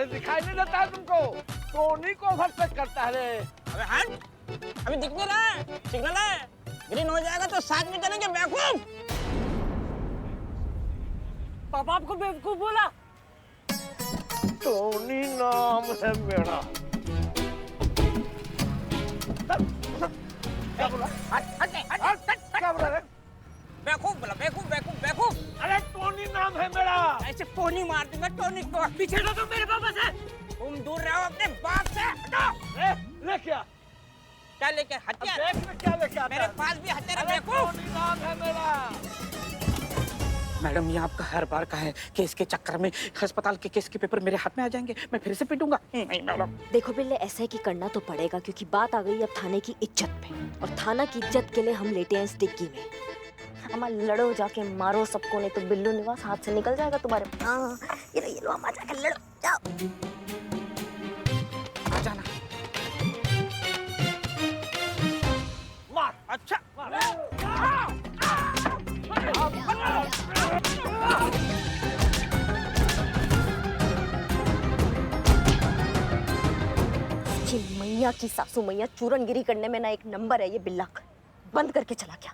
अरे दिखाई नहीं देता है तुमको? टोनी को ओवरटेक करता है रे। अबे हट, अभी दिख नहीं रहा है, सिग्नल है, ग्रीन हो जाएगा तो साथ में चलेंगे बेवकूफ। पापा आपको बेवकूफ बोला? टोनी नाम है मेरा। क्या बोला? क्या बोला रे? बेवकूफ बोला, बेवकूफ बेवकूफ बेवकूफ। अरे टोनी नाम है मेरा। ऐसे पोनी मार दूंगा टोनी को। पीछे हटो तुम मेरे पापा से। तुम दूर रहो अपने बाप से, हटो। ले क्या? क्या लेके हथियार? देख में क्या लेके आता मेरे है? पास भी हथियार है अरे बेवकूफ। टोनी नाम है मेरा। मैडम ये आपका हर बार का है कि इसके चक्कर में अस्पताल के केस के पेपर मेरे हाथ में आ जाएंगे, मैं फिर से पिटूंगा। नहीं मैडम। देखो बिल्ले, ऐसा है कि करना तो पड़ेगा क्योंकि बात आ गई अब थाने की इज्जत पे, और थाना की इज्जत के लिए हम लेटे हैं इस डिग्गी में। अम्मा लड़ो, जाके मारो सबको, नहीं तो बिल्लू निवास हाथ से निकल जाएगा तुम्हारे। हाँ ये लो अम्मा, जाके लड़ो, जाओ। आ जाना। मार। अच्छा मैया की सासू मैया चूरनगिरी करने में ना एक नंबर है ये बिल्ला। बंद करके चला गया।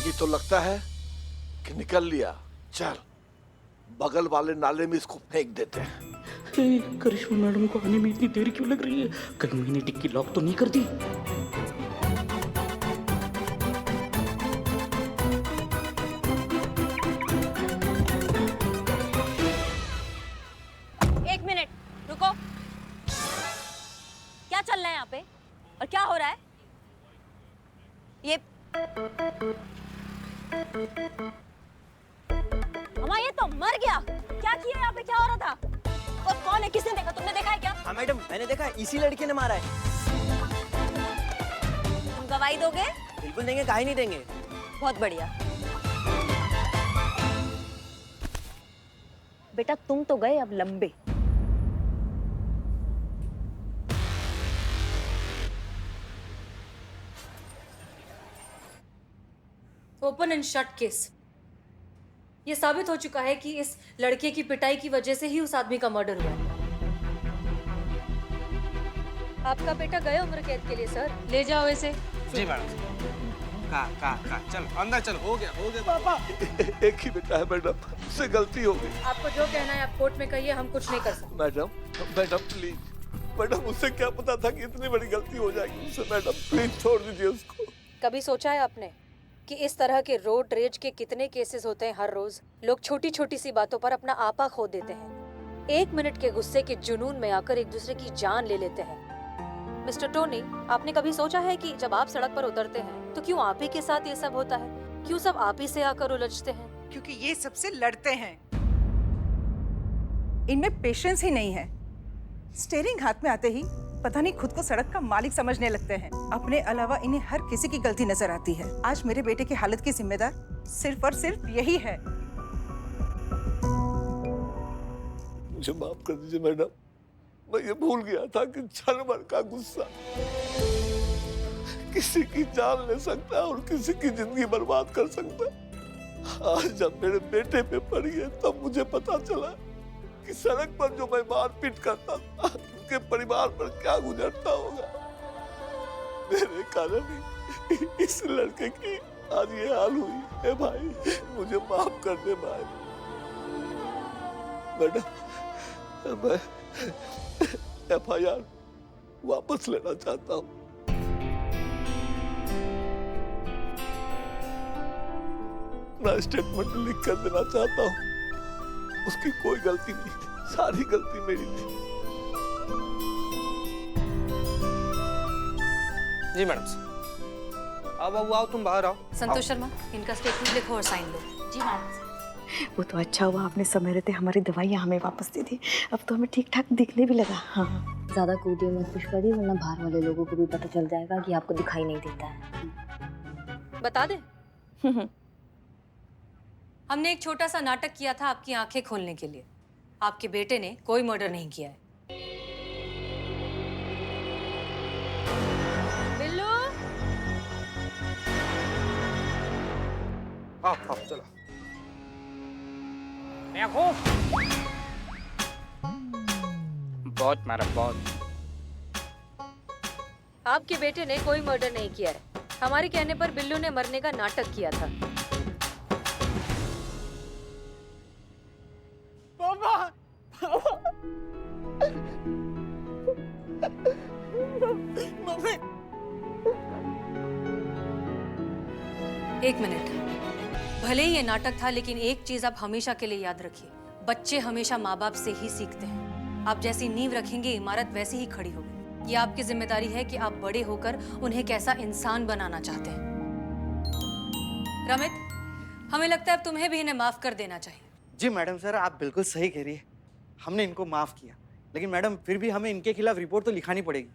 ये तो लगता है कि निकल लिया। चल बगल वाले नाले में इसको फेंक देते हैं। करिश्मा मैडम को आने में इतनी देर क्यों लग रही है? कहीं मैंने टिक्की लॉक तो नहीं कर दी? एक मिनट रुको, क्या चल रहा है यहाँ पे और क्या हो रहा है? ये अम्मा ये तो मर गया। क्या किया यहाँ पे, क्या हो रहा था? और कौन है, किसने देखा? तुमने देखा है क्या? हाँ मैडम, मैंने देखा, इसी लड़के ने मारा है। तुम गवाही दोगे? बिल्कुल देंगे, काहे नहीं देंगे। बहुत बढ़िया। बेटा तुम तो गए अब लंबे। Open and shut case. ये साबित हो चुका है कि इस लड़के की पिटाई की वजह से ही उस आदमी का मर्डर हुआ। आपका बेटा गए उम्र कैद के लिए सर, ले जाओ इसे। जी मैडम। का चल अंदर चल, हो गया पापा एक ही बेटा है मैडम, उससे गलती हो गई। आपको जो कहना है आप कोर्ट में कहिए, हम कुछ नहीं कर सकते। मैडम प्लीज, मैडम उससे क्या पता था कि इतनी बड़ी गलती हो जाएगी उससे। मैडम प्लीज छोड़ दीजिए उसको। कभी सोचा है आपने कि इस तरह के रोड रेज के कितने केसेस होते हैं हर रोज? लोग छोटी छोटी सी बातों पर अपना आपा खो देते हैं, 1 मिनट के गुस्से के जुनून में आकर एक दूसरे की जान ले लेते हैं। मिस्टर टोनी, आपने कभी सोचा है कि जब आप सड़क पर उतरते हैं तो क्यों आप ही के साथ ये सब होता है? क्यों सब आप ही से आकर उलझते हैं? क्योंकि ये सबसे लड़ते हैं, इनमें पेशेंस ही नहीं है। स्टीयरिंग हाथ में आते ही पता नहीं खुद को सड़क का मालिक समझने लगते हैं। अपने अलावा इन्हें हर किसी की गलती नजर आती है। आज मेरे बेटे की हालत की जिम्मेदार सिर्फ और सिर्फ यही है। मुझे माफ कर दीजिए मैडम, मैं ये भूल गया था कि क्षण भर का गुस्सा किसी की जान ले सकता है और किसी की जिंदगी बर्बाद कर सकता है। आज जब मेरे बेटे पे पड़ी है तब मुझे पता चला कि सड़क पर जो मैं मारपीट करता था उनके परिवार पर क्या गुजरता होगा। मेरे कारण ही इस लड़के की आज ये हाल हुई है। भाई मुझे माफ कर दे भाई। मैडम मैं FIR वापस लेना चाहता हूँ। मैं स्टेटमेंट लिख कर देना चाहता हूँ। उसकी कोई गलती नहीं, सारी गलती मेरी थी। जी मैडम। अब आओ तुम बाहर आओ। संतोष शर्मा, इनका स्टेटमेंट लिखो और साइन लो। जी मैम। वो तो अच्छा हुआ आपने समय रहते हमारी दवाइयाँ हमें वापस दे दी। अब तो हमें ठीक ठाक दिखने भी लगा। हाँ ज्यादा कूदिए मत पुष्पा दी, वरना बाहर वाले लोगों को भी पता चल जाएगा कि आपको दिखाई नहीं देता है। बता दे। हमने एक छोटा सा नाटक किया था आपकी आंखें खोलने के लिए। आपके बेटे ने कोई मर्डर नहीं किया है। बिल्लू, आओ चलो। देखो बहुत मारा बहुत। आपके बेटे ने कोई मर्डर नहीं किया है। हमारे कहने पर बिल्लू ने मरने का नाटक किया था। एक मिनट, भले ही ये नाटक था, लेकिन एक चीज आप हमेशा के लिए याद रखिए, बच्चे हमेशा माँ बाप से ही सीखते हैं। आप जैसी नींव रखेंगे इमारत वैसे ही खड़ी होगी। ये आपकी जिम्मेदारी है कि आप बड़े होकर उन्हें कैसा इंसान बनाना चाहते हैं। रमित, हमें लगता है अब तुम्हें भी इन्हें माफ कर देना चाहिए। जी मैडम सर, आप बिल्कुल सही कह रही है। हमने इनको माफ किया, लेकिन मैडम फिर भी हमें इनके खिलाफ रिपोर्ट तो लिखानी पड़ेगी।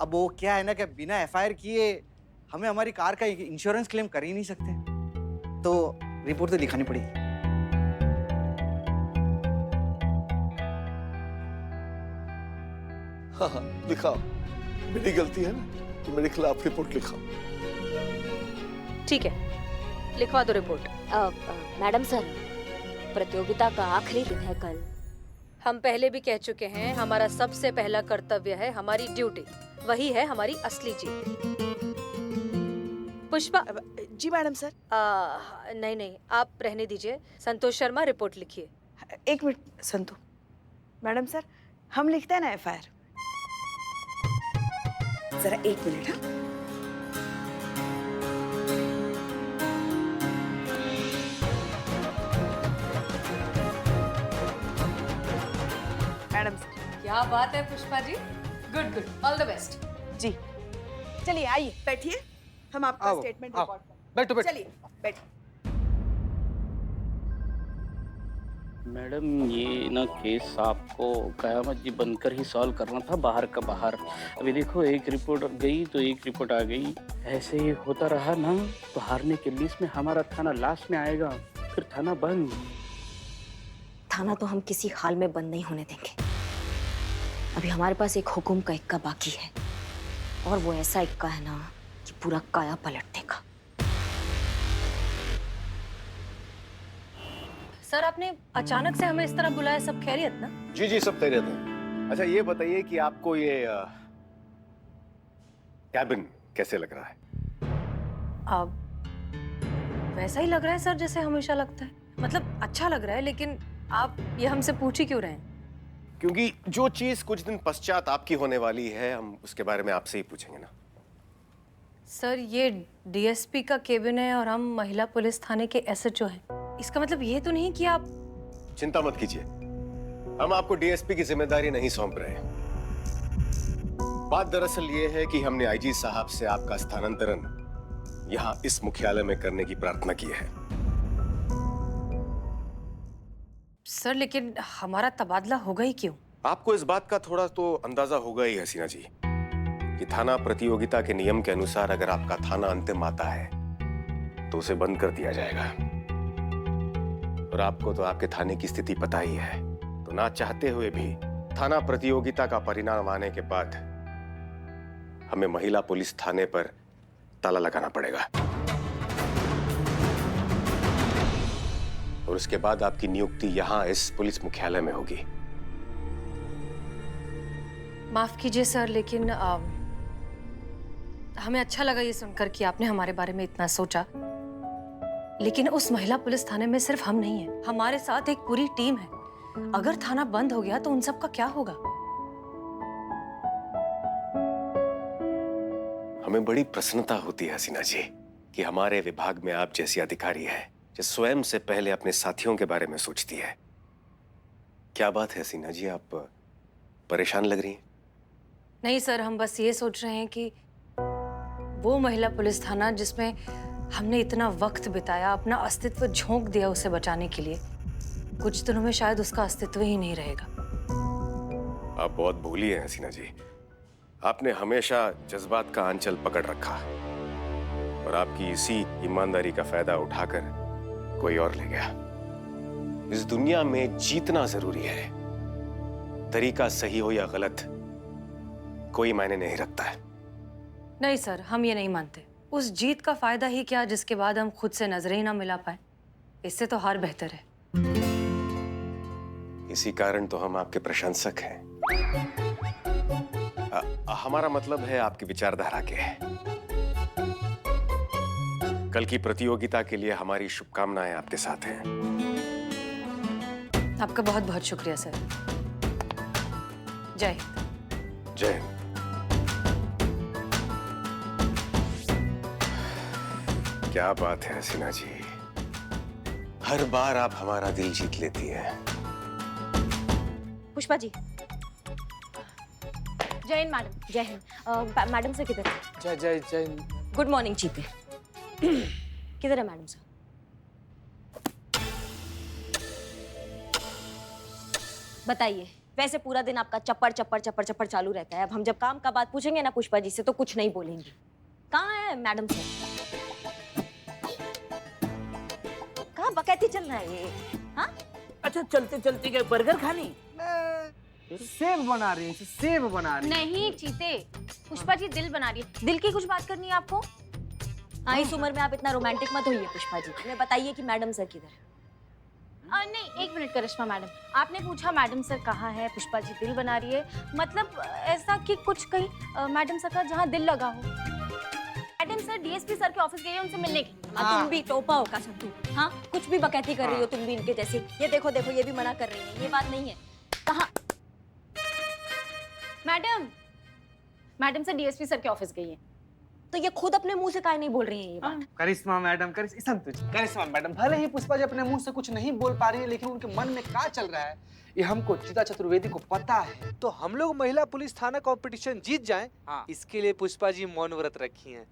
अब वो क्या है ना कि बिना एफआईआर किए हमें हमारी कार का इंश्योरेंस क्लेम कर ही नहीं सकते, तो रिपोर्ट तो लिखानी पड़ेगी। हाँ हाँ लिखाओ, मेरी गलती है ना, तो मेरे खिलाफ रिपोर्ट लिखाओ। ठीक है, लिखवा दो रिपोर्ट। मैडम सर, प्रतियोगिता का आखिरी दिन है कल। हम पहले भी कह चुके हैं, हमारा सबसे पहला कर्तव्य है हमारी ड्यूटी, वही है हमारी असली जीत। पुष्पा। जी मैडम सर। नहीं नहीं, आप रहने दीजिए। संतोष शर्मा, रिपोर्ट लिखिए। एक मिनट संतु। मैडम सर, हम लिखते हैं ना एफआईआर। जरा एक मिनट। हाँ मैडम सर। क्या बात है Pushpa ji, good good, all the best. जी चलिए आइए बैठिए, हम आपका आओ, स्टेटमेंट आओ, रिकॉर्ड करें। बैठो बैठो। चलिए बैठिए। मैडम ये ना केस आपको कयामत जी बनकर ही सॉल्व करना था, बाहर का बाहर। अभी देखो एक रिपोर्ट गई तो एक रिपोर्ट आ गई, ऐसे ही होता रहा ना तो हारने के लिस्ट में हमारा थाना लास्ट में आएगा, फिर थाना बंद। थाना तो हम किसी हाल में बंद नहीं होने देंगे। अभी हमारे पास एक हुकुम का इक्का बाकी है, और वो ऐसा इक्का है ना कि पूरा काया पलट देगा। सर, आपने अचानक से हमें इस तरह बुलाया, सब खैरियत ना? जी जी सब खैरियत है। अच्छा ये बताइए कि आपको ये कैबिन कैसे लग रहा है? अब वैसा ही लग रहा है सर जैसे हमेशा लगता है। मतलब अच्छा लग रहा है, लेकिन आप ये हमसे पूछ ही क्यों रहे हैं? क्योंकि जो चीज कुछ दिन पश्चात आपकी होने वाली है, हम उसके बारे में आपसे ही पूछेंगे ना। सर, ये डीएसपी का केबिन है और हम महिला पुलिस थाने के एसएचओ हैं। इसका मतलब ये तो नहीं कि आप... चिंता मत कीजिए, हम आपको डीएसपी की जिम्मेदारी नहीं सौंप रहे हैं। बात दरअसल ये है कि हमने आईजी साहब से आपका स्थानांतरण यहाँ इस मुख्यालय में करने की प्रार्थना की है। सर, लेकिन हमारा तबादला होगा ही क्यों? आपको इस बात का थोड़ा तो अंदाजा होगा ही हसीना जी कि थाना प्रतियोगिता के नियम के अनुसार अगर आपका थाना अंतिम आता है तो उसे बंद कर दिया जाएगा। और आपको तो आपके थाने की स्थिति पता ही है, तो ना चाहते हुए भी थाना प्रतियोगिता का परिणाम आने के बाद हमें महिला पुलिस थाने पर ताला लगाना पड़ेगा। और उसके बाद आपकी नियुक्ति यहाँ इस पुलिस मुख्यालय में होगी। माफ कीजिए सर, लेकिन हमें अच्छा लगा ये सुनकर कि आपने हमारे बारे में इतना सोचा, लेकिन उस महिला पुलिस थाने में सिर्फ हम नहीं हैं, हमारे साथ एक पूरी टीम है। अगर थाना बंद हो गया तो उन सब का क्या होगा? हमें बड़ी प्रसन्नता होती है हसीना जी कि हमारे विभाग में आप जैसी अधिकारी है जो स्वयं से पहले अपने साथियों के बारे में सोचती है। क्या बात है हसीना जी, आप परेशान लग रही हैं? नहीं सर, हम बस ये सोच रहे हैं कि वो महिला पुलिस थाना जिसमें हमने इतना वक्त बिताया, अपना अस्तित्व झोंक दिया उसे बचाने के लिए, कुछ दिनों में शायद उसका अस्तित्व ही नहीं रहेगा। आप बहुत भोली हैं हसीना जी। आपने हमेशा जज्बात का आंचल पकड़ रखा और आपकी इसी ईमानदारी का फायदा उठाकर कोई और ले गया। इस दुनिया में जीतना जरूरी है, तरीका सही हो या गलत कोई मायने नहीं रखता है। नहीं सर, हम ये नहीं मानते। उस जीत का फायदा ही क्या जिसके बाद हम खुद से नजरें ही ना मिला पाए। इससे तो हार बेहतर है। इसी कारण तो हम आपके प्रशंसक हैं। हमारा मतलब है आपकी विचारधारा के। कल की प्रतियोगिता के लिए हमारी शुभकामनाएं आपके साथ हैं। आपका बहुत बहुत शुक्रिया सर। जय हिंद। जय हिंद। क्या बात है हसीना जी, हर बार आप हमारा दिल जीत लेती हैं। पुष्पा जी। जय हिंद मैडम। जय हिंद। मैडम से किधर है? जय जय जय। गुड मॉर्निंग चीते। किधर है मैडम सर? बताइए, वैसे पूरा दिन आपका चप्पड़ चप्पड़ चप्पड़ चप्पड़ चालू रहता है। अब हम जब काम का बात पूछेंगे ना पुष्पा जी से तो कुछ नहीं बोलेंगी। कहाँ है मैडम सर? कहाँ बकैती चल रहा है ये? हाँ? अच्छा चलते चलते गए बर्गर खानी? सेब बना रही है, सेब बना रही है। नहीं चीते, पुष्पा जी दिल बना रही है। दिल की कुछ बात करनी है आपको? हाँ, इस उम्र में आप इतना रोमांटिक मत होइए पुष्पा जी। हमें बताइए कि मैडम सर किधर है? नहीं, एक मिनट करिश्मा मैडम, आपने पूछा मैडम सर कहाँ है, पुष्पा जी दिल बना रही है, मतलब ऐसा कि कुछ कहीं मैडम सर का जहाँ दिल लगा हो। मैडम सर डीएसपी सर के ऑफिस गए हैं उनसे मिलने के लिए। तुम भी टोपा हो का सत्तू। हाँ, कुछ भी बकैती कर रही हो तुम भी इनके जैसे। ये देखो देखो, ये भी मना कर रही है। ये बात नहीं है। कहाँ? मैडम सर डीएसपी सर के ऑफिस गई है। तो ये खुद अपने मुंह से काहे नहीं बोल रही है ये बात? करिश्मा मैडम, करिश्मा मैडम, भले ही पुष्पा जी अपने मुंह से कुछ नहीं बोल पा रही है, लेकिन उनके मन में क्या चल रहा है ये हमको चिता चतुर्वेदी को पता है। तो हम लोग महिला पुलिस थाना कंपटीशन जीत जाएं, इसके लिए पुष्पा जी मौन व्रत रखी हैं।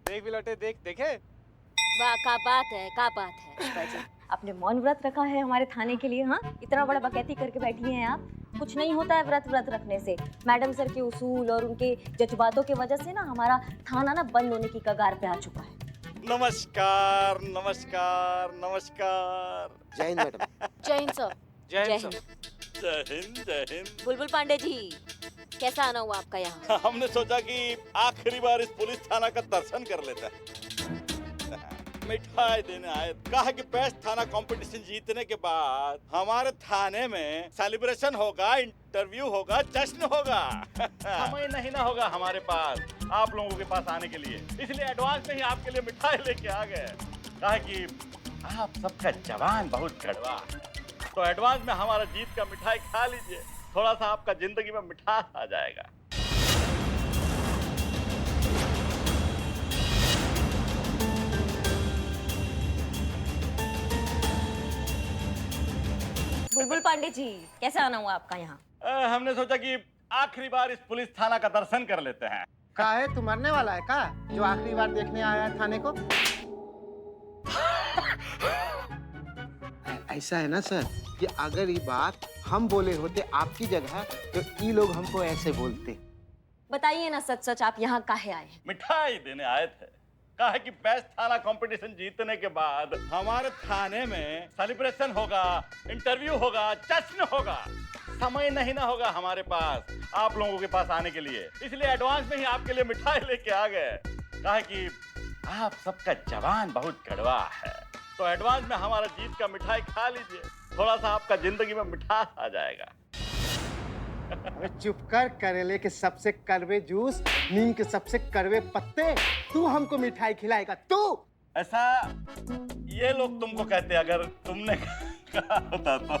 देख बिलोटे, देखे। वाह, का बात है पुष्पा जी। आपने मौन व्रत रखा है हमारे थाने के लिए। हाँ, इतना बड़ा बकैती करके बैठी हैं आप। कुछ नहीं होता है व्रत रखने से। मैडम सर के उसूल और उनके जज्बातों की वजह से ना हमारा थाना ना बंद होने की कगार पे आ चुका है। नमस्कार नमस्कार नमस्कार। जय हिंद मैडम। जय हिंद सर। जय जय हिंद हिंद। सर। जय हिंद जय हिंद। बुलबुल पांडे जी, कैसा आना हुआ आपका यहाँ? हमने सोचा कि आखिरी बार इस पुलिस थाना का दर्शन कर लेता है। मिठाई देने आए। कहा कि बेस्ट थाना कंपटीशन जीतने के बाद हमारे थाने में सेलिब्रेशन होगा, इंटरव्यू होगा, जश्न होगा। समय नहीं ना होगा हमारे पास आप लोगों के पास आने के लिए, इसलिए एडवांस में ही आपके लिए मिठाई लेके आ गए। कहा कि आप सबका जवान बहुत कड़वा, तो एडवांस में हमारा जीत का मिठाई खा लीजिए, थोड़ा सा आपका जिंदगी में मिठास आ जाएगा। बुलबुल पांडे जी, कैसा आना हुआ आपका यहाँ? हमने सोचा कि आखिरी बार इस पुलिस थाना का दर्शन कर लेते हैं। का है, तू मरने वाला है का जो आखिरी बार देखने आया है थाने को? ऐसा है ना सर कि अगर ये बात हम बोले होते आपकी जगह तो ये लोग हमको ऐसे बोलते। बताइए ना सच सच, आप यहाँ काहे आए हैं? मिठाई देने आए थे। कहा कि बेस्ट थाना कंपटीशन जीतने के बाद हमारे थाने में सेलिब्रेशन होगा, इंटरव्यू होगा, जश्न होगा। समय नहीं ना होगा हमारे पास आप लोगों के पास आने के लिए, इसलिए एडवांस में ही आपके लिए मिठाई लेके आ गए। कहा कि आप सबका जवान बहुत कड़वा है, तो एडवांस में हमारा जीत का मिठाई खा लीजिए, थोड़ा सा आपका जिंदगी में मिठास आ जाएगा। चुप कर, करेले के सबसे कड़वे जूस, नीम के सबसे कड़वे पत्ते, तू हमको मिठाई खिलाएगा तू? ऐसा ये लोग तुमको कहते, अगर तुमने कहा होता तो।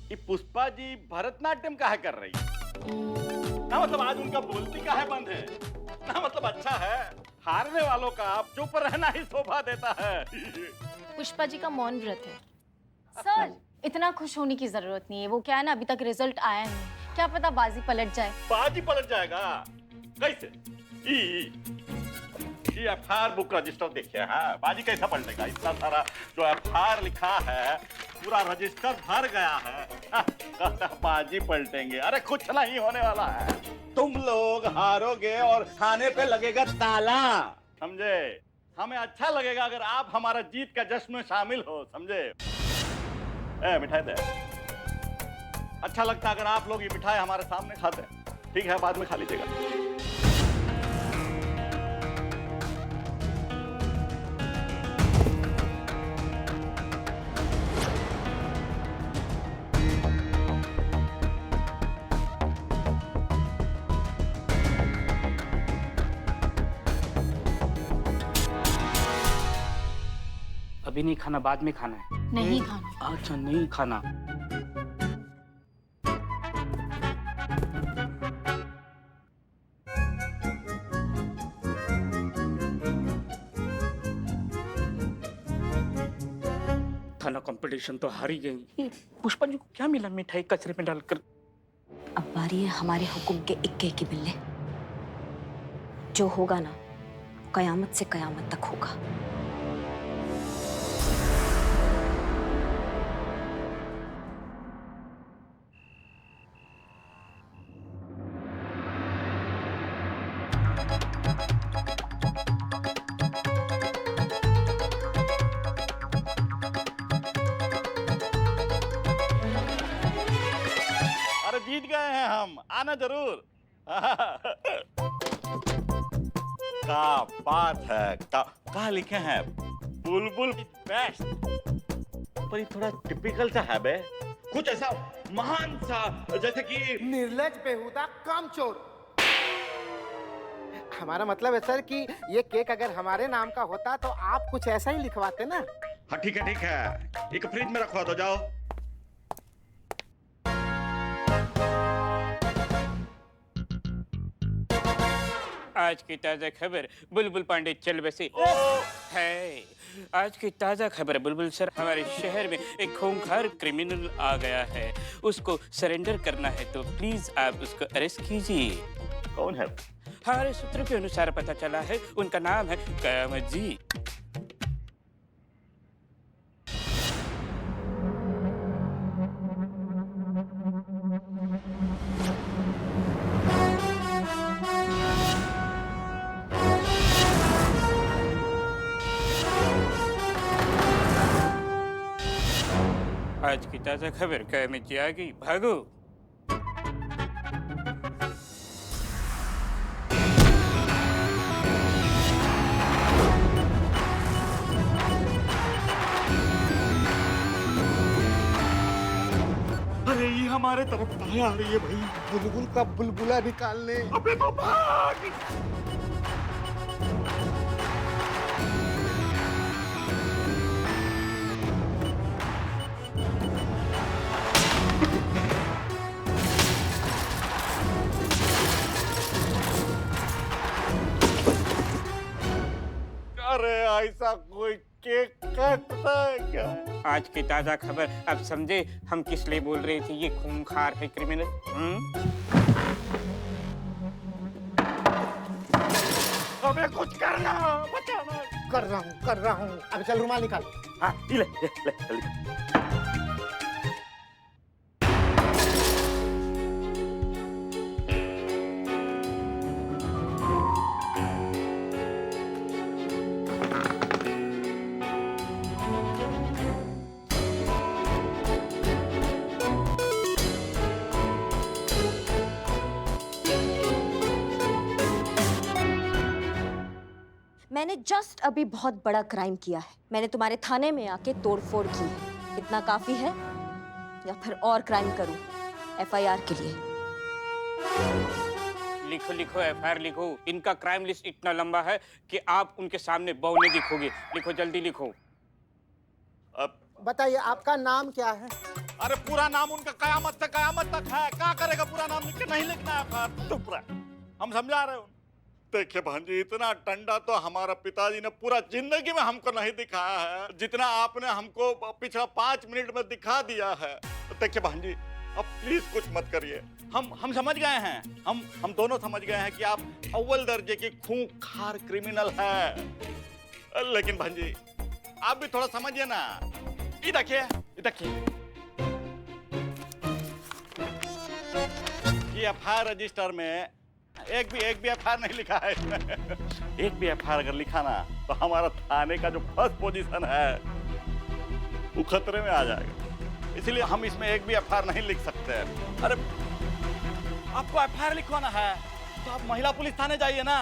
ये पुष्पा जी भरतनाट्यम काहे कर रही है? ना मतलब आज उनका बोलती काहे बंद है? ना मतलब अच्छा है, हारने वालों का आप चुप रहना ही शोभा देता है। पुष्पा जी का मौन व्रत है। सर, इतना खुश होने की जरूरत नहीं है। वो क्या है ना, अभी तक रिजल्ट आया नहीं, क्या पता बाजी पलट जाए। बाजी पलट जाएगा कैसे? ये एफआईआर बुक रजिस्टर देखिए। हाँ, बाजी कैसा पलटेगा? इतना सारा जो एफआईआर लिखा है पूरा रजिस्टर भर गया है। बाजी पलटेंगे? अरे कुछ नहीं होने वाला है। तुम लोग हारोगे और थाने पे लगेगा ताला, समझे? हमें अच्छा लगेगा अगर आप हमारा जीत का जश्न में शामिल हो, समझे? मिठाई दे। अच्छा लगता अगर आप लोग ये मिठाई हमारे सामने खाते। ठीक है, बाद में खा लीजिएगा। अभी नहीं खाना, बाद में खाना है। नहीं खाना। अच्छा, नहीं खाना। थाना कंपटीशन तो हार ही गई। पुष्पा जी को क्या मिला मिठाई कचरे में डालकर? अब बारी है हमारे हुक्म के इक्के की बिल्ले। जो होगा ना, कयामत से कयामत तक होगा। अरे जीत गए हैं हम, आना जरूर। क्या बात है, क्या लिखे हैं? बुलबुल बेस्ट। पर ये थोड़ा टिपिकल सा है बे, कुछ ऐसा महान सा, जैसे कि निर्लज, बेहुदा, कामचोर। हमारा मतलब है सर कि ये केक अगर हमारे नाम का होता तो आप कुछ ऐसा ही लिखवाते ना। हाँ ठीक है ठीक है, एक फ्रिज में रखवा दो, जाओ। आज की ताजा खबर, बुलबुल पांडे चल बसे है। आज की ताजा खबर बुलबुल सर, हमारे शहर में एक खूंखार क्रिमिनल आ गया है। उसको सरेंडर करना है तो प्लीज आप उसको अरेस्ट कीजिए। कौन है? हमारे सूत्रों के अनुसार पता चला है, उनका नाम है कयामत जी। आज की ताजा खबर, कयामत जी आ गई, भागो। अरे ये हमारे तरफ कहाँ आ रही है भाई? बुलबुल का बुलबुला निकालने। अबे तो भाग। अरे ऐसा कोई केक काटता है क्या? आज की ताजा खबर, अब समझे हम किस लिए बोल रहे थे ये खूंखार है क्रिमिनल। हमें कुछ करना, बचाना। कर रहा हूँ। अब चल रुमाल निकाल। हाँ, ले। मैंने जस्ट अभी बहुत बड़ा क्राइम किया है। मैंने तुम्हारे थाने में आके तोड़फोड़ की है। इतना काफी है या फिर और क्राइम करूं एफआईआर के लिए? लिखो लिखो, एफआईआर लिखो। इनका क्राइम लिस्ट इतना लंबा है कि आप उनके सामने बौने दिखोगे। लिखो, जल्दी लिखो। बताइए आपका नाम क्या है? अरे पूरा नाम उनका कयामत से कयामत तक है। क्या करेगा पूरा नाम लिख के? नहीं लिखना है। चुप रह, हम समझा रहे हैं। देखिए भांजी, इतना टंडा तो हमारा पिताजी ने पूरा जिंदगी में हमको नहीं दिखाया है जितना आपने हमको पिछला 5 मिनट में दिखा दिया है। देखिए भांजी, अब प्लीज कुछ मत करिए। हम समझ गए हैं, हम दोनों समझ गए हैं कि आप अव्वल दर्जे की खूंखार क्रिमिनल है। लेकिन भांजी आप भी थोड़ा समझिए ना। ये देखिए, ये एफआईआर रजिस्टर में एक भी एफआईआर नहीं लिखा है इसमें। एक भी एफआईआर अगर लिखा ना तो हमारा थाने का जो फर्स्ट पोजीशन है वो खतरे में आ जाएगा। इसलिए हम इसमें एक भी एफआईआर नहीं लिख सकते। अरे आपको एफआईआर लिखवाना है तो आप महिला पुलिस थाने जाइए ना।